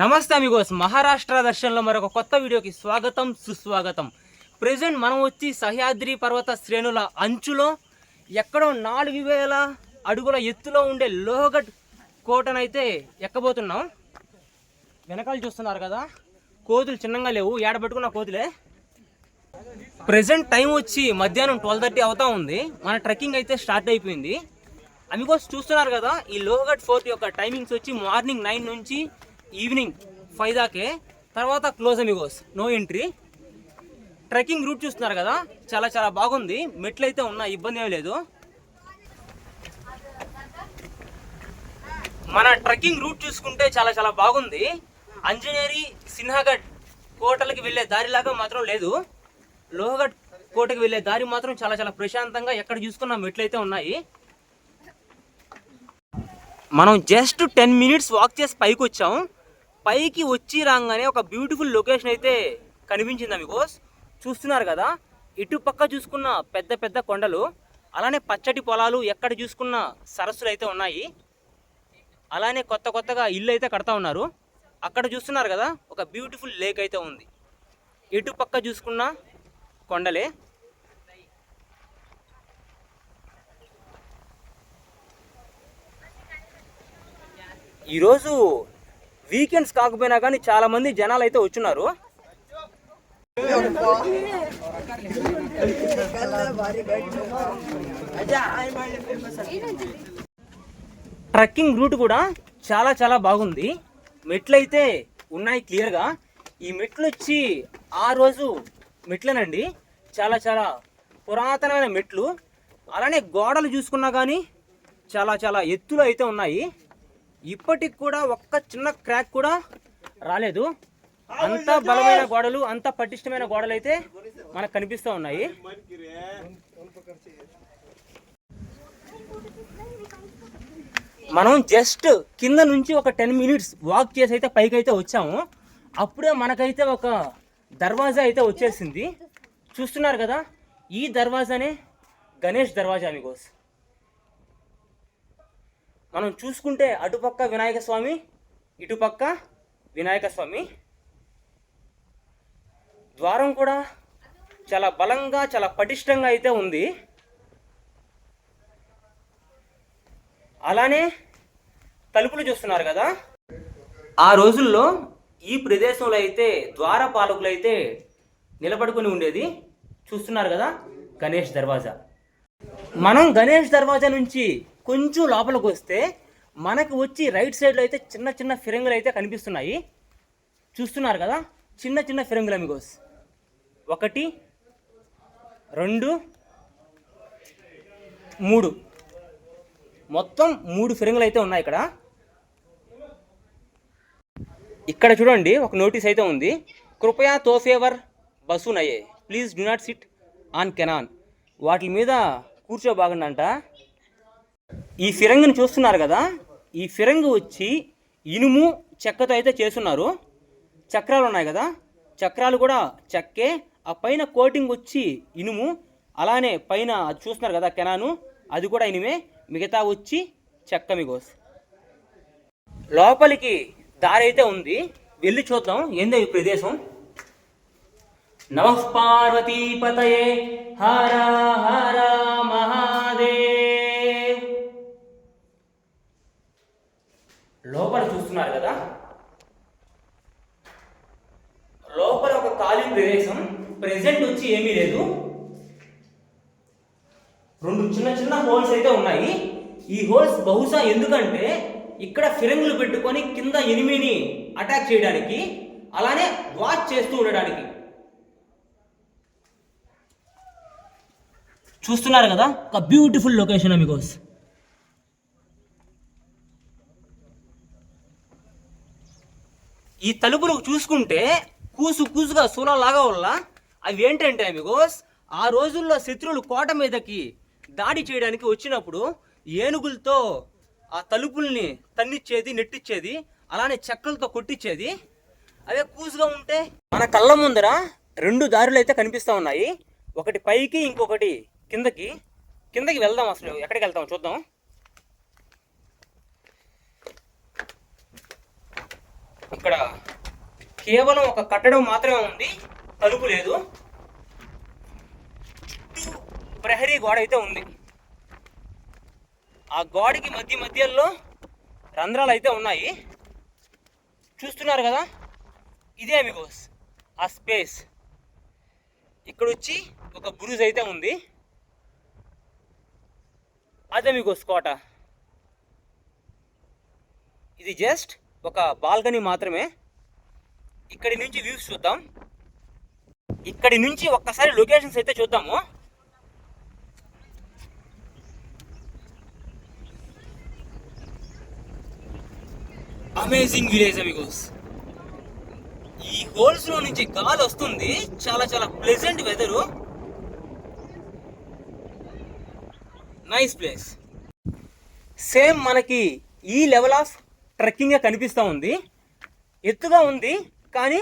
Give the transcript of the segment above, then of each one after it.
నమస్తే అమిగోస్, మహారాష్ట్ర దర్శనంలో మరొక కొత్త వీడియోకి స్వాగతం సుస్వాగతం. ప్రెజెంట్ మనం వచ్చి సహ్యాద్రి పర్వత శ్రేణుల అంచులో ఎక్కడో 4000 అడుగుల ఎత్తులో ఉండే లోహగఢ్ కోటనైతే ఎక్కబోతున్నాం. వెనకాల చూస్తున్నారు కదా, కోతులు చిన్నగా లేవు, ఏడబెట్టుకున్న కోతులే. ప్రెజెంట్ టైం వచ్చి మధ్యాహ్నం 12:30 అవుతా ఉంది. మన ట్రెక్కింగ్ అయితే స్టార్ట్ అయిపోయింది. అమిగోస్ చూస్తున్నారు కదా, ఈ లోహగఢ్ ఫోర్ట్ యొక్క టైమింగ్స్ వచ్చి మార్నింగ్ 9 నుంచి ఈవినింగ్ 5 దాకే, తర్వాత close amigos, no entry. Trekking route చూస్తున్నారు కదా, చాలా చాలా బాగుంది. మెట్లు అయితే ఉన్నా, ఇబ్బంది ఏమీ లేదు. మన ట్రెక్కింగ్ రూట్ చూసుకుంటే చాలా చాలా బాగుంది. అంజనేరి సిన్హాగఢ్ కోటలకి వెళ్ళే దారిలాగా మాత్రం లేదు. లోహగఢ్ కోటకి వెళ్ళే దారి మాత్రం చాలా చాలా ప్రశాంతంగా, ఎక్కడ చూసుకున్న మెట్లు అయితే ఉన్నాయి. మనం జస్ట్ 10 minutes వాక్ చేసి పైకి వచ్చాం. పైకి వచ్చి రాగానే ఒక బ్యూటిఫుల్ లొకేషన్ అయితే కనిపించింది మీకు. చూస్తున్నారు కదా, ఇటు పక్క చూసుకున్న పెద్ద పెద్ద కొండలు, అలానే పచ్చటి పొలాలు, ఎక్కడ చూసుకున్న సరస్సులు అయితే ఉన్నాయి. అలానే కొత్త కొత్తగా ఇల్లు అయితే కడతా ఉన్నారు. అక్కడ చూస్తున్నారు కదా, ఒక బ్యూటిఫుల్ లేక్ అయితే ఉంది. ఇటు పక్క చూసుకున్న కొండలే. ఈరోజు వీకెండ్స్ కాకపోయినా కానీ చాలా మంది జనాలు అయితే వచ్చున్నారు. ట్రెక్కింగ్ రూట్ కూడా చాలా చాలా బాగుంది. మెట్లు అయితే ఉన్నాయి క్లియర్గా. ఈ మెట్లు వచ్చి ఆ రోజు మెట్లేనండి, చాలా చాలా పురాతనమైన మెట్లు. అలానే గోడలు చూసుకున్నా కానీ చాలా చాలా ఎత్తులు అయితే ఉన్నాయి. ఇప్పటికి కూడా ఒక్క చిన్న క్రాక్ కూడా రాలేదు. అంత బలమైన గోడలు, అంత పటిష్టమైన గోడలు అయితే మనకు కనిపిస్తూ ఉన్నాయి. మనం జస్ట్ కింద నుంచి ఒక 10 minutes వాక్ చేసి అయితే పైకి అయితే వచ్చాము. అప్పుడే మనకైతే ఒక దర్వాజా అయితే వచ్చేసింది. చూస్తున్నారు కదా, ఈ దర్వాజానే గణేష్ దర్వాజా అమిగోస్. మనం చూసుకుంటే అటుపక్క వినాయక స్వామి, ఇటుపక్క వినాయక స్వామి. ద్వారం కూడా చాలా బలంగా, చాలా పటిష్టంగా అయితే ఉంది. అలానే తలుపులు చూస్తున్నారు కదా, ఆ రోజుల్లో ఈ ప్రదేశంలో అయితే ద్వారపాలకులు అయితే నిలబడుకొని ఉండేది. చూస్తున్నారు కదా, గణేష్ దర్వాజా. మనం గణేష్ దర్వాజా నుంచి కొంచెం లోపలికి వస్తే మనకు వచ్చి రైట్ సైడ్లో అయితే చిన్న చిన్న ఫిరంగులు అయితే కనిపిస్తున్నాయి. చూస్తున్నారు కదా, చిన్న చిన్న ఫిరంగులు అమిగోస్. 1, 2, 3, మొత్తం 3 ఫిరంగులు అయితే ఉన్నాయి ఇక్కడ. ఇక్కడ చూడండి, ఒక నోటీస్ అయితే ఉంది, కృపయా తోఫేవర్ బసు నయే, please do not sit on cannon. వాటి మీద కూర్చోబాగండి అంట. ఈ ఫిరంగిని చూస్తున్నారు కదా, ఈ ఫిరంగి వచ్చి ఇనుము చెక్కతో అయితే చేస్తున్నారు. చక్రాలు ఉన్నాయి కదా, చక్రాలు కూడా చెక్కే. ఆ పైన కోటింగ్ వచ్చి ఇనుము. అలానే పైన అది చూస్తున్నారు కదా కెనాను, అది కూడా ఇనుమే. మిగతా వచ్చి చెక్క మిగోస్. లోపలికి దారి అయితే ఉంది, వెళ్ళి చూద్దాం ఏందో ఈ ప్రదేశం. నమః పార్వతీపతయే హర హర మహాదేవ్. లోపల చూస్తున్నారు కదా, లోపల ఒక ఖాళీ ప్రదేశం. ప్రెజెంట్ వచ్చి ఏమీ లేదు. 2 చిన్న చిన్న హోల్స్ అయితే ఉన్నాయి. ఈ హోల్స్ బహుశా ఎందుకంటే ఇక్కడ ఫిరంగులు పెట్టుకొని కింద ఎనిమిని అటాక్ చేయడానికి, అలానే వాచ్ చేస్తూ ఉండడానికి. చూస్తున్నారు కదా, ఒక బ్యూటిఫుల్ లొకేషన్ అమిగోస్. ఈ తలుపులు చూసుకుంటే కూసుగా సూలలాగా వల్ల అవి ఏంటంటే అమిగోస్, ఆ రోజుల్లో శత్రువులు కోట మీదకి దాడి చేయడానికి వచ్చినప్పుడు ఏనుగులతో ఆ తలుపుల్ని తన్నిచ్చేది, నెట్టిచ్చేది, అలానే చెక్కలతో కొట్టించేది. అవే కూసుగా ఉంటే మన కళ్ళ ముందర 2 దారులు అయితే కనిపిస్తూ ఉన్నాయి. ఒకటి పైకి, ఇంకొకటి కిందకి. కిందకి వెళ్దాం, అసలు ఎక్కడికి వెళ్తాం చూద్దాం. ఇక్కడ కేవలం ఒక కట్టడం మాత్రమే ఉంది, తలుపు లేదు. చుట్టూ ప్రహరీ గోడ అయితే ఉంది. ఆ గోడకి మధ్యలో రంధ్రాలు అయితే ఉన్నాయి. చూస్తున్నారు కదా, ఇదే అమిగోస్ ఆ స్పేస్. ఇక్కడ వచ్చి ఒక బురుజ్ అయితే ఉంది, అదే అమిగోస్ కోట. ఇది జస్ట్ ఒక బాల్కనీ మాత్రమే. ఇక్కడి నుంచి వ్యూస్ చూద్దాం. ఇక్కడి నుంచి ఒక్కసారి లొకేషన్స్ అయితే చూద్దాము. Amazing village Amigos. ఈ హోల్స్ లో నుంచి గాలి వస్తుంది, చాలా చాలా pleasant weather, nice place. Same మనకి ఈ లెవెల్ ఆఫ్ ట్రెక్కింగ్ కనిపిస్తూ ఉంది. ఎత్తుగా ఉంది కానీ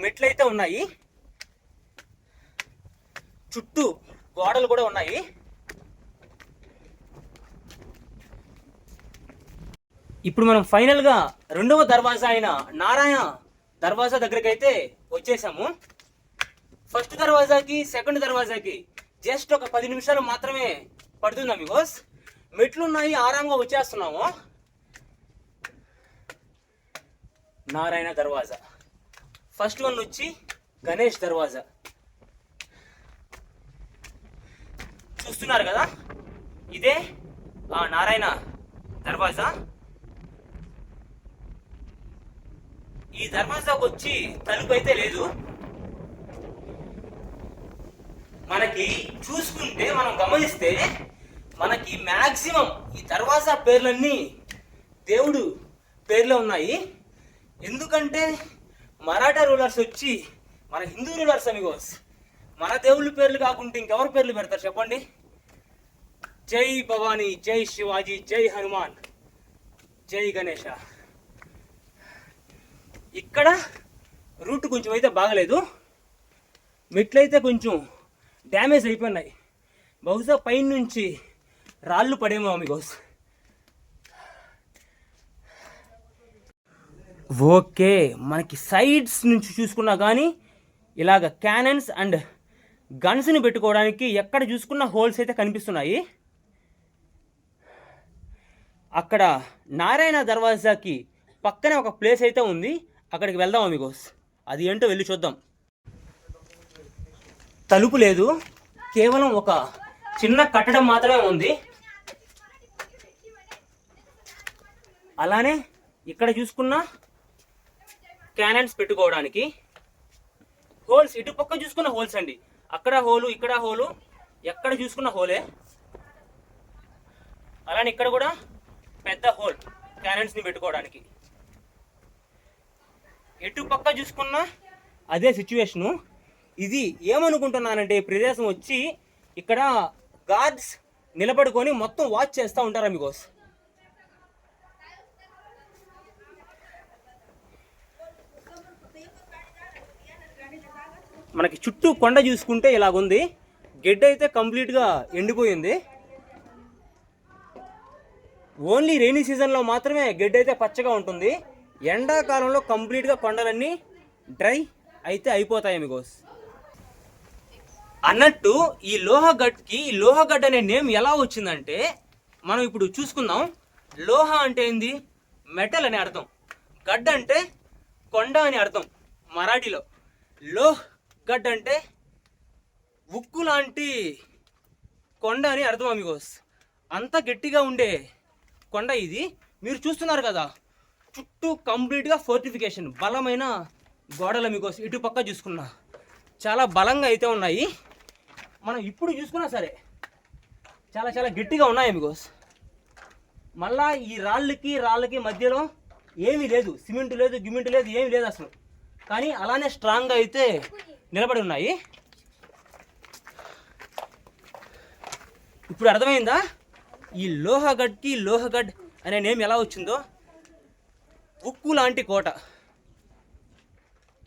మెట్లయితే ఉన్నాయి, చుట్టూ గోడలు కూడా ఉన్నాయి. ఇప్పుడు మనం ఫైనల్గా రెండవ దర్వాజా అయిన నారాయణ దర్వాజా దగ్గరికి అయితే వచ్చేసాము. ఫస్ట్ దర్వాజాకి సెకండ్ దర్వాజాకి జస్ట్ ఒక 10 నిమిషాలు మాత్రమే పడుతుంది అమిగోస్. మెట్లు ఉన్నాయి, ఆరాంగా వచ్చేస్తున్నాము. నారాయణ దర్వాజా. ఫస్ట్ వన్ వచ్చి గణేష్ దర్వాజా. చూస్తున్నారు కదా, ఇదే ఆ నారాయణ దర్వాజా. ఈ దర్వాజాకు వచ్చి తలుపు అయితే లేదు. మనకి చూసుకుంటే, మనం గమనిస్తే మనకి మ్యాక్సిమం ఈ దర్వాజా పేర్లన్నీ దేవుడు పేర్లే ఉన్నాయి. ఎందుకంటే మరాఠా రూలర్స్ వచ్చి మన హిందూ రూలర్స్ అమిగోస్ మన దేవుళ్ళ పేర్లు కాకుంటే ఇంకెవరి పేర్లు పెడతారు చెప్పండి? జై భవానీ, జై శివాజీ, జై హనుమాన్, జై గణేష. ఇక్కడ రూట్ కొంచెం అయితే బాగలేదు, మెట్లయితే కొంచెం డ్యామేజ్ అయిపోయినాయి. బహుశా పైన నుంచి రాళ్ళు పడేమో అమిగోస్. ఓకే, మనకి సైడ్స్ నుంచి చూసుకున్నా కానీ ఇలాగ క్యానన్స్ అండ్ గన్స్ని పెట్టుకోవడానికి ఎక్కడ చూసుకున్న హోల్స్ అయితే కనిపిస్తున్నాయి. అక్కడ నారాయణ దర్వాజాకి పక్కనే ఒక ప్లేస్ అయితే ఉంది, అక్కడికి వెళ్దాం అమిగోస్. అది ఏంటో వెళ్ళి చూద్దాం. తలుపు లేదు, కేవలం ఒక చిన్న కట్టడం మాత్రమే ఉంది. అలానే ఇక్కడ చూసుకున్న క్యానన్స్ పెట్టుకోవడానికి హోల్స్, ఇటు పక్క చూసుకున్న హోల్స్ అండి. అక్కడ హోలు, ఇక్కడ హోలు, ఎక్కడ చూసుకున్న హోలే. అలానే ఇక్కడ కూడా పెద్ద హోల్ క్యానన్స్ని పెట్టుకోవడానికి. ఎటు పక్క చూసుకున్న అదే సిచ్యువేషను. ఇది ఏమనుకుంటున్నానంటే, ఈ ప్రదేశం వచ్చి ఇక్కడ గార్డ్స్ నిలబడుకొని మొత్తం వాచ్ చేస్తూ ఉంటారు అమిగోస్. మనకి చుట్టూ కొండ చూసుకుంటే ఇలాగుంది. గెడ్డ అయితే కంప్లీట్గా ఎండిపోయింది. ఓన్లీ రెయినీ సీజన్లో మాత్రమే గెడ్డ అయితే పచ్చగా ఉంటుంది. ఎండాకాలంలో కంప్లీట్గా కొండలన్నీ డ్రై అయితే అయిపోతాయి అమిగోస్. అన్నట్టు ఈ లోహగడ్ అనే నేమ్ ఎలా వచ్చిందంటే, మనం ఇప్పుడు చూసుకుందాం. లోహ అంటే ఏంది? మెటల్ అని అర్థం. గడ్ అంటే కొండ అని అర్థం మరాఠీలో. లోహగడ్ అంటే ఉక్కు లాంటి కొండ అని అర్థం అమిగోస్. అంత గట్టిగా ఉండే కొండ ఇది. మీరు చూస్తున్నారు కదా, చుట్టూ కంప్లీట్గా ఫోర్టిఫికేషన్, బలమైన గోడలు అమిగోస్. ఇటు పక్క చూసుకున్నా చాలా బలంగా అయితే ఉన్నాయి. మనం ఇప్పుడు చూసుకున్నా సరే చాలా చాలా గట్టిగా ఉన్నాయి అమిగోస్. మళ్ళా ఈ రాళ్ళకి మధ్యలో ఏమీ లేదు, సిమెంట్ లేదు, గిమెంట్ లేదు, ఏమీ లేదు అసలు. కానీ అలానే స్ట్రాంగ్గా అయితే నిలబడి ఉన్నాయి. ఇప్పుడు అర్థమైందా ఈ లోహగడ్ అనే నేమ్ ఎలా వచ్చిందో? ఉక్కు లాంటి కోట.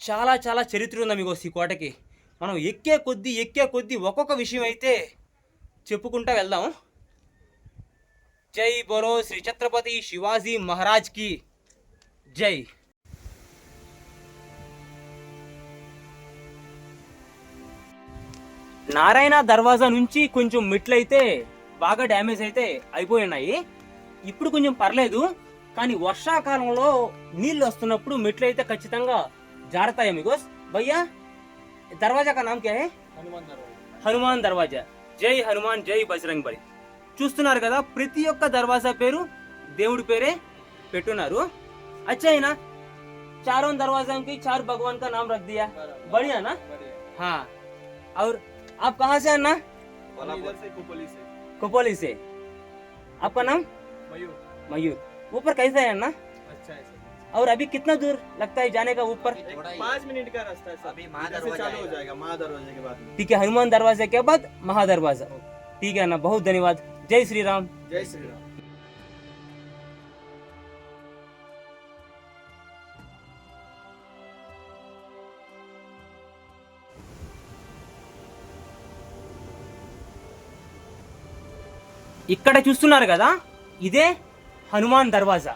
చాలా చాలా చరిత్ర ఉంది అమిగోస్ ఈ కోటకి. మనం ఎక్కే కొద్దీ ఒక్కొక్క విషయం అయితే చెప్పుకుంటా వెళ్దాం. జై బోలో శ్రీ ఛత్రపతి శివాజీ మహారాజ్ కి జై. నారాయణ దర్వాజా నుంచి కొంచెం మెట్లు అయితే బాగా డ్యామేజ్ అయితే అయిపోయి ఉన్నాయి. ఇప్పుడు కొంచెం పర్లేదు, కానీ వర్షాకాలంలో నీళ్లు వస్తున్నప్పుడు మెట్లు అయితే ఖచ్చితంగా జారతాయి అమిగోస్. భయ్యా దర్వాజా కా నామ్ క్యా హై? హనుమాన్ దర్వాజా. జై హనుమాన్ జై బజరంగ్ బలి. చూస్తున్నారు కదా, ప్రతి ఒక్క దర్వాజా పేరు దేవుడి పేరే పెట్టున్నారు. अच्छा है ना, चारों दरवाजा की चार भगवान का नाम रख दिया, बढ़िया ना? हाँ, और आप कहाँ से हैं ना? इधर से कुपोली से। कुपोली से। आपका नाम? मयूर। मयूर। ऊपर कैसा है ना? अच्छा है सर। और अभी कितना दूर लगता है जाने का ऊपर? 5 मिनट का रास्ता है सर। अभी महादरवाजा चालू हो जाएगा, महादरवाजे के बाद में। ठीक है, हनुमान दरवाजे के बाद महादरवाजा। ठीक है ना, बहुत धन्यवाद। जय श्री राम। जय श्री राम। ఇక్కడ చూస్తున్నారు కదా, ఇదే హనుమాన్ దర్వాజా.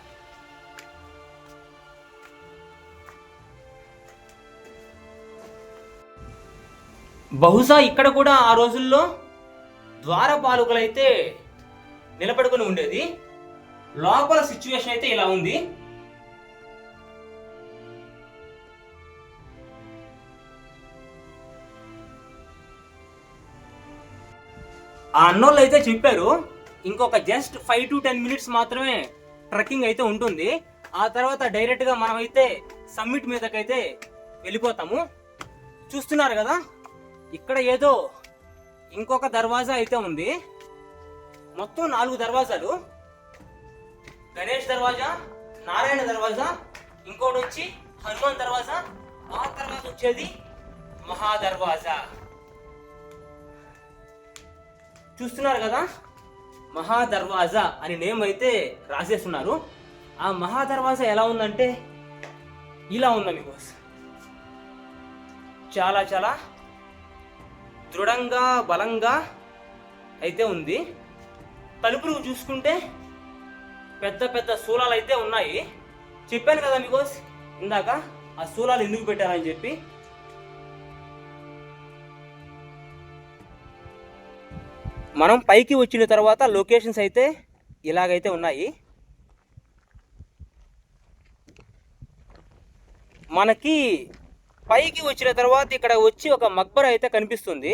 బహుశా ఇక్కడ కూడా ఆ రోజుల్లో ద్వారపాలకులైతే నిలబడుకుని ఉండేది. లోపల సిచ్యువేషన్ అయితే ఇలా ఉంది. ఆ అన్నోళ్ళు అయితే చెప్పారు, ఇంకొక జస్ట్ 5 to 10 minutes మాత్రమే ట్రెక్కింగ్ అయితే ఉంటుంది. ఆ తర్వాత డైరెక్ట్ గా మనం అయితే సమ్మిట్ మీదకైతే వెళ్ళిపోతాము. చూస్తున్నారు కదా, ఇక్కడ ఏదో ఇంకొక దర్వాజా అయితే ఉంది. మొత్తం 4 దర్వాజాలు. గణేష్ దర్వాజా, నారాయణ దర్వాజా, ఇంకోటి వచ్చి హనుమాన్ దర్వాజా, ఆ తర్వాత వచ్చేది మహాదర్వాజా. చూస్తున్నారు కదా, మహాదర్వాజా అని నేమ్ అయితే రాసేస్తున్నారు. ఆ మహాదర్వాజా ఎలా ఉందంటే ఇలా ఉంది మీకు. చాలా చాలా దృఢంగా బలంగా అయితే ఉంది. తలుపులు చూసుకుంటే పెద్ద పెద్ద శూలాలు అయితే ఉన్నాయి. చెప్పాను కదా మీకు ఇందాక ఆ శూలాలు ఎందుకు పెట్టారని చెప్పి. మనం పైకి వచ్చిన తర్వాత లొకేషన్స్ అయితే ఇలాగైతే ఉన్నాయి. మనకి పైకి వచ్చిన తర్వాత ఇక్కడ వచ్చి ఒక మక్బర అయితే కనిపిస్తుంది.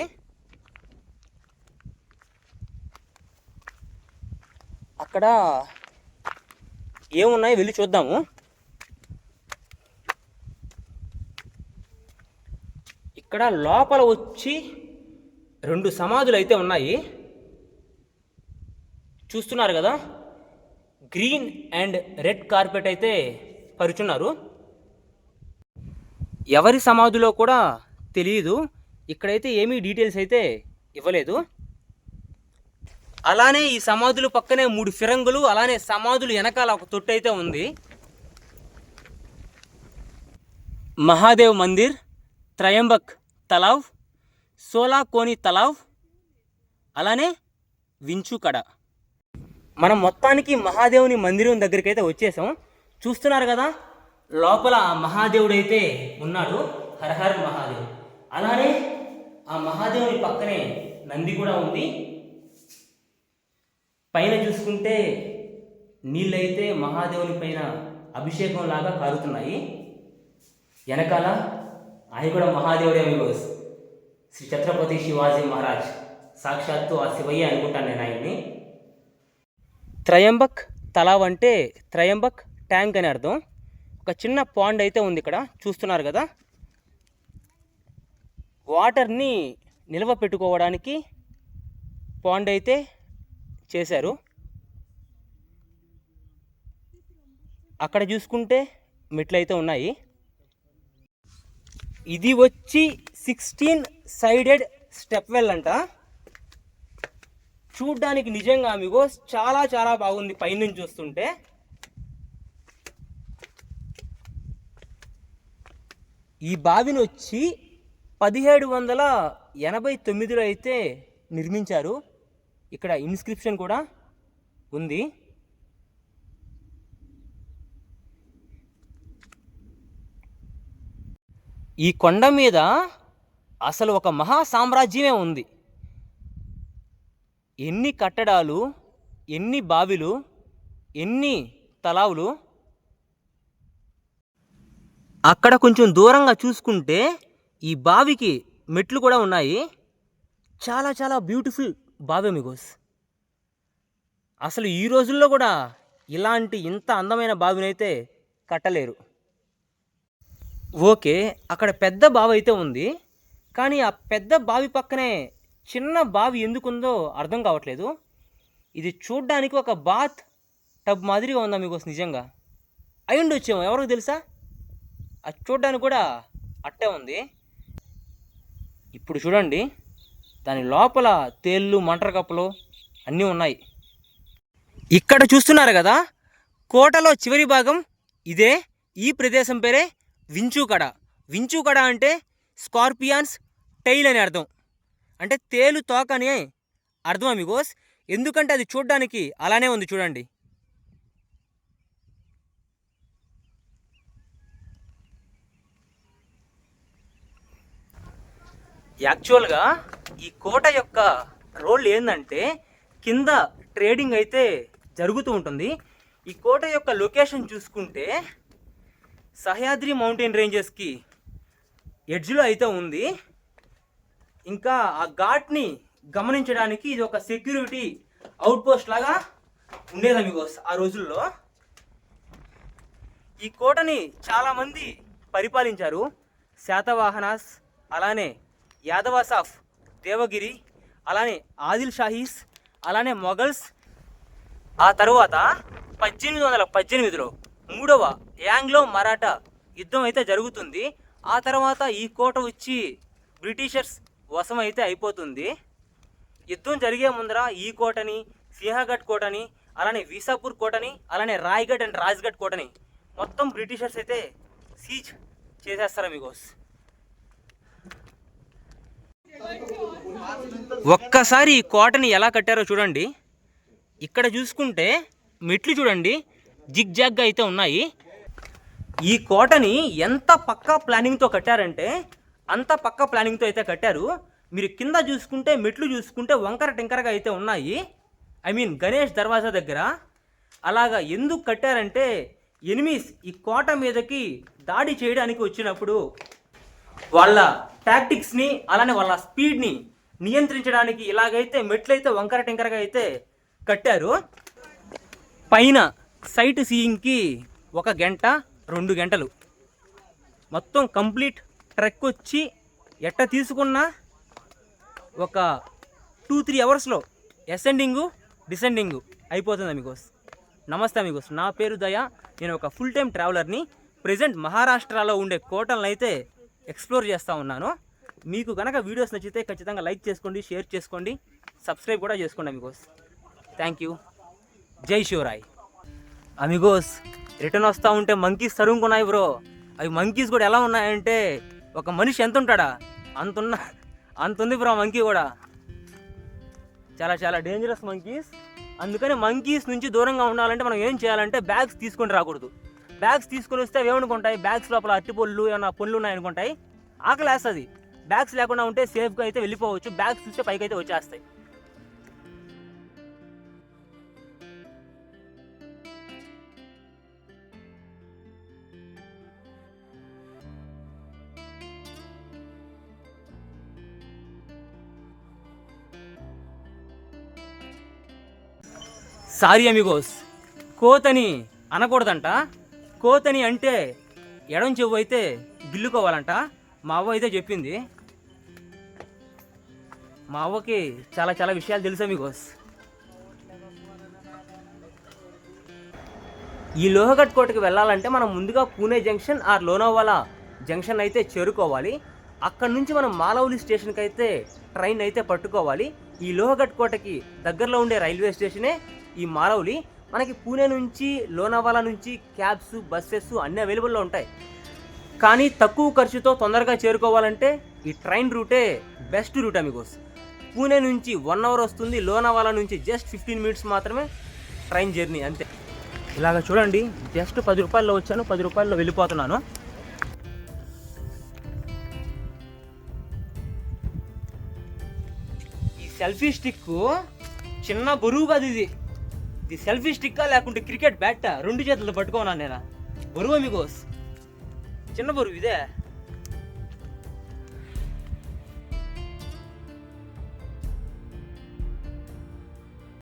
అక్కడ ఏమున్నాయి వెళ్ళి చూద్దాము. ఇక్కడ లోపల వచ్చి 2 సమాధులు అయితే ఉన్నాయి. చూస్తున్నారు కదా, గ్రీన్ అండ్ రెడ్ కార్పెట్ అయితే పరుచున్నారు. ఎవరి సమాధిలో కూడా తెలియదు. ఇక్కడైతే ఏమీ డీటెయిల్స్ అయితే ఇవ్వలేదు. అలానే ఈ సమాధులు పక్కనే 3 ఫిరంగులు, అలానే సమాధులు వెనకాల ఒక తొట్టు అయితే ఉంది. మహాదేవ్ మందిర్, త్రయంబక్ తలావ్, సోలా కోని తలావ్, అలానే వించుకడ. మనం మొత్తానికి మహాదేవుని మందిరం దగ్గరికి అయితే వచ్చేసాం. చూస్తున్నారు కదా, లోపల మహాదేవుడు అయితే ఉన్నాడు. హర హర్ మహాదేవ్. అలానే ఆ మహాదేవుని పక్కనే నంది కూడా ఉంది. పైన చూసుకుంటే నీళ్ళైతే మహాదేవుని పైన అభిషేకం లాగా కారుతున్నాయి. వెనకాల ఆయన కూడా మహాదేవుడే వివోస్, శ్రీ ఛత్రపతి శివాజీ మహారాజ్. సాక్షాత్తు ఆ శివయ్య అనుకుంటాను నేను ఆయన్ని. త్రయంబక్ తలావ్ అంటే త్రయంబక్ ట్యాంక్ అని అర్థం. ఒక చిన్న పాండ్ అయితే ఉంది ఇక్కడ. చూస్తున్నారు కదా, వాటర్ని నిల్వ పెట్టుకోవడానికి పాండ్ అయితే చేశారు. అక్కడ చూసుకుంటే మెట్లు అయితే ఉన్నాయి. ఇది వచ్చి 16 సైడెడ్ స్టెప్ వెల్ అంట. చూడ్డానికి నిజంగా మీకు చాలా చాలా బాగుంది పైనుంచి చూస్తుంటే. ఈ బావిని వచ్చి 1789లో అయితే నిర్మించారు. ఇక్కడ ఇన్స్క్రిప్షన్ కూడా ఉంది. ఈ కొండ మీద అసలు ఒక మహా సామ్రాజ్యమే ఉంది. ఎన్ని కట్టడాలు, ఎన్ని బావిలు, ఎన్ని తలావులు. అక్కడ కొంచెం దూరంగా చూసుకుంటే ఈ బావికి మెట్లు కూడా ఉన్నాయి. చాలా చాలా బ్యూటిఫుల్ బావి అమిగోస్. అసలు ఈ రోజుల్లో కూడా ఇలాంటి ఇంత అందమైన బావినైతే కట్టలేరు. ఓకే, అక్కడ పెద్ద బావి అయితే ఉంది, కానీ ఆ పెద్ద బావి పక్కనే చిన్న బావి ఎందుకుందో అర్థం కావట్లేదు. ఇది చూడ్డానికి ఒక బాత్ టబ్ మాదిరిగా ఉందా మీకు నిజంగా? అయ్యుండి వచ్చేమో, ఎవరికి తెలుసా. అది చూడ్డానికి కూడా అట్టే ఉంది. ఇప్పుడు చూడండి, దాని లోపల తేళ్ళు, మంటర్ కప్పలు అన్నీ ఉన్నాయి. ఇక్కడ చూస్తున్నారు కదా, కోటలో చివరి భాగం ఇదే. ఈ ప్రదేశం పేరే వించూకడ. వించూకడ అంటే స్కార్పియాన్స్ టైల్ అని అర్థం, అంటే తేలు తోక అని అర్థం అమిగోస్. ఎందుకంటే అది చూడ్డానికి అలానే ఉంది చూడండి. యాక్చువల్గా ఈ కోట యొక్క రోల్ ఏంటంటే కింద ట్రేడింగ్ అయితే జరుగుతూ ఉంటుంది. ఈ కోట యొక్క లొకేషన్ చూసుకుంటే సహ్యాద్రి మౌంటైన్ రేంజెస్కి ఎడ్జ్లో అయితే ఉంది. ఇంకా ఆ ఘాట్ని గమనించడానికి ఇది ఒక సెక్యూరిటీ అవుట్ పోస్ట్ లాగా ఉండేది అమిగోస్ ఆ రోజుల్లో. ఈ కోటని చాలామంది పరిపాలించారు. శాతవాహనాస్, అలానే యాదవాస్ ఆఫ్ దేవగిరి, అలానే ఆదిల్ షాహీస్, అలానే మొఘల్స్. ఆ తర్వాత 1818లో 3వ యాంగ్లో మరాఠా యుద్ధం అయితే జరుగుతుంది. ఆ తర్వాత ఈ కోట వచ్చి బ్రిటిషర్స్ వశం అయితే అయిపోతుంది. యుద్ధం జరిగే ముందర ఈ కోటని, సింహగఢ్ కోటని, అలానే వీసాపూర్ కోటని, అలానే రాయ్గఢ్ అండ్ రాజ్గఢ్ కోటని మొత్తం బ్రిటిషర్స్ అయితే సీజ్ చేసేస్తారు అమిగోస్. ఒక్కసారి ఈ కోటని ఎలా కట్టారో చూడండి. ఇక్కడ చూసుకుంటే మెట్లు చూడండి, జిగ్ జాగ్గా అయితే ఉన్నాయి. ఈ కోటని ఎంత పక్కా ప్లానింగ్తో కట్టారంటే అంత పక్కా ప్లానింగ్తో అయితే కట్టారు. మీరు కింద చూసుకుంటే మెట్లు చూసుకుంటే వంకర టింకరగా అయితే ఉన్నాయి. గణేష్ దర్వాజా దగ్గర అలాగా ఎందుకు కట్టారంటే ఎనిమీస్ ఈ కోట మీదకి దాడి చేయడానికి వచ్చినప్పుడు వాళ్ళ టాక్టిక్స్ని, అలానే వాళ్ళ స్పీడ్ని నియంత్రించడానికి ఇలాగైతే మెట్లయితే వంకర టింకరగా అయితే కట్టారు. పైన సైట్ సీయింగ్కి 1 గంట 2 గంటలు మొత్తం కంప్లీట్ ట్రెక్ వచ్చి ఎట్ట తీసుకున్నా ఒక 2-3 అవర్స్లో అసెండింగు డిసెండింగు అయిపోతుంది అమిగోస్. నమస్తే అమిగోస్, నా పేరు దయ. నేను ఒక ఫుల్ టైం ట్రావెలర్ని. ప్రజెంట్ మహారాష్ట్రలో ఉండే కోటలను అయితే ఎక్స్ప్లోర్ చేస్తూ ఉన్నాను. మీకు కనుక వీడియోస్ నచ్చితే ఖచ్చితంగా లైక్ చేసుకోండి, షేర్ చేసుకోండి, సబ్స్క్రైబ్ కూడా చేసుకోండి అమిగోస్. Thank you. జై శివరాయ్. అమిగోస్, రిటర్న్ వస్తూ ఉంటే మంకీస్ తరుముకున్నాయి బ్రో. అవి మంకీస్ కూడా ఎలా ఉన్నాయంటే ఒక మనిషి ఎంత ఉంటాడా అంతుంది బ్రో. మంకీ కూడా చాలా చాలా డేంజరస్ మంకీస్. అందుకని మంకీస్ నుంచి దూరంగా ఉండాలంటే మనం ఏం చేయాలంటే బ్యాగ్స్ తీసుకొని రాకూడదు. బ్యాగ్స్ తీసుకొని వస్తే ఏమనుకుంటాయి, బ్యాగ్స్ లోపల అట్టిపళ్ళు ఏమన్నా పళ్ళు ఉన్నాయనుకుంటాయి, ఆకలి వేస్తుంది. బ్యాగ్స్ లేకుండా ఉంటే సేఫ్గా అయితే వెళ్ళిపోవచ్చు. బ్యాగ్స్ చూస్తే పైకి అయితే వచ్చేస్తాయి. Sorry Amigos, కోతని అనకూడదంట. కోతని అంటే ఎడం చెవు అయితే గిల్లుకోవాలంట. మా అవ్వ అయితే చెప్పింది. మా అవ్వకి చాలా చాలా విషయాలు తెలుసు అమిగోస్. ఈ లోహగఢ్ కోటకి వెళ్ళాలంటే మనం ముందుగా Pune junction or Lonavala junction అయితే చేరుకోవాలి. అక్కడి నుంచి మనం మాలౌలి స్టేషన్కి అయితే ట్రైన్ అయితే పట్టుకోవాలి. ఈ లోహగఢ్ కోటకి దగ్గరలో ఉండే రైల్వే స్టేషనే ఈ మాలౌలి. మనకి పూణే నుంచి లోనావాలా నుంచి క్యాబ్స్, బస్సెస్ అన్నీ అవైలబుల్లో ఉంటాయి. కానీ తక్కువ ఖర్చుతో తొందరగా చేరుకోవాలంటే ఈ ట్రైన్ రూటే బెస్ట్ రూట్ అమిగోస్. పూణే నుంచి 1 అవర్ వస్తుంది, లోనావాలా నుంచి జస్ట్ 15 మినిట్స్ మాత్రమే ట్రైన్ జర్నీ, అంతే. ఇలాగ చూడండి, జస్ట్ 10 రూపాయల్లో వచ్చాను, 10 రూపాయల్లో వెళ్ళిపోతున్నాను. సెల్ఫీ స్టిక్ చిన్న బరువు కాదు ఇది సెల్ఫీ స్టిక్కా లేకుంటే క్రికెట్ బ్యాటా? 2 చేతులు పట్టుకోనా నేను? బరువు మీకు చిన్న బరువు ఇదే.